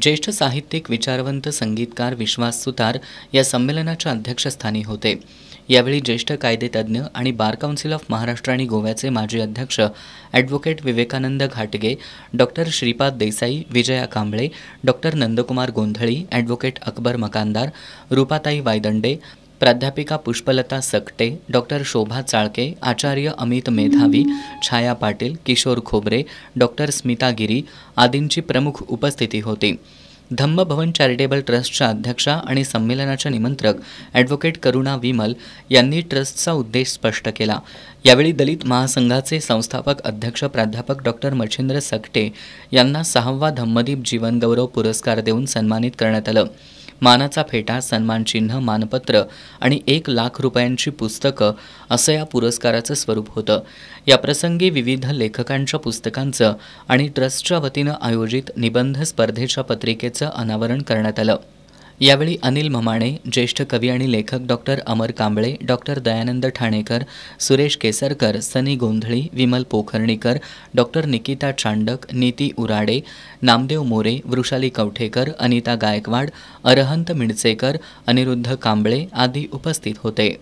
ज्येष्ठ साहित्यिक, विचारवंत, संगीतकार विश्वास सुतार या संमेलनाच्या अध्यक्षस्थानी होते। यावेळी ज्येष्ठ कायदेतज्ञ आणि बार काउन्सिल ऑफ महाराष्ट्र आणि गोव्याचे माजी अध्यक्ष ॲडव्होकेट विवेकानंद घाटगे, doctor Shripad Desai, Vijaya Kamble, doctor Nandkumar Gondhali, advocate Akbar Makandar, Rupatai Waydande, प्राध्यापिका पुष्पलता सकटे, डॉक्टर शोभा चाळके, आचार्य अमित मेधावी, छाया पाटील, किशोर खोबरे, डॉक्टर स्मिता गिरी आदींची प्रमुख उपस्थिती होती। धम्मभवन चॅरिटेबल ट्रस्टच्या अध्यक्षा आणि संमेलनाच्या निमंत्रक ॲडव्होकेट करुणा विमल यांनी ट्रस्टचा उद्देश स्पष्ट केला। यावेळी दलित महासंघाचे संस्थापक अध्यक्ष प्राध्यापक डॉक्टर मच्छिंद्र सकटे यांना 6वा धम्मदीप जीवनगौरव पुरस्कार देऊन सन्मानित करण्यात आलं। मानाचा फेटा, सन्मानचिन्ह, मानपत्र आणि 1 लाख रुपयांची पुस्तकं असं या पुरस्काराचं स्वरूप होतं। याप्रसंगी विविध लेखकांच्या पुस्तकांचं आणि ट्रस्टच्या वतीनं आयोजित निबंध स्पर्धेच्या पत्रिकेचं अनावरण करण्यात आलं। यावेळी अनिल ममाणे, ज्येष्ठ कवी आणि लेखक डॉक्टर अमर कांबळे, डॉक्टर दयानंद ठाणेकर, सुरेश केसरकर, सनी गोंधळी, विमल पोखर्णीकर, डॉक्टर निकिता चांडक, नीती उराडे, नामदेव मोरे, वृषाली कवठेकर, अनिता गायकवाड, अरहंत मिणचेकर, अनिरुद्ध कांबळे आदी उपस्थित होते।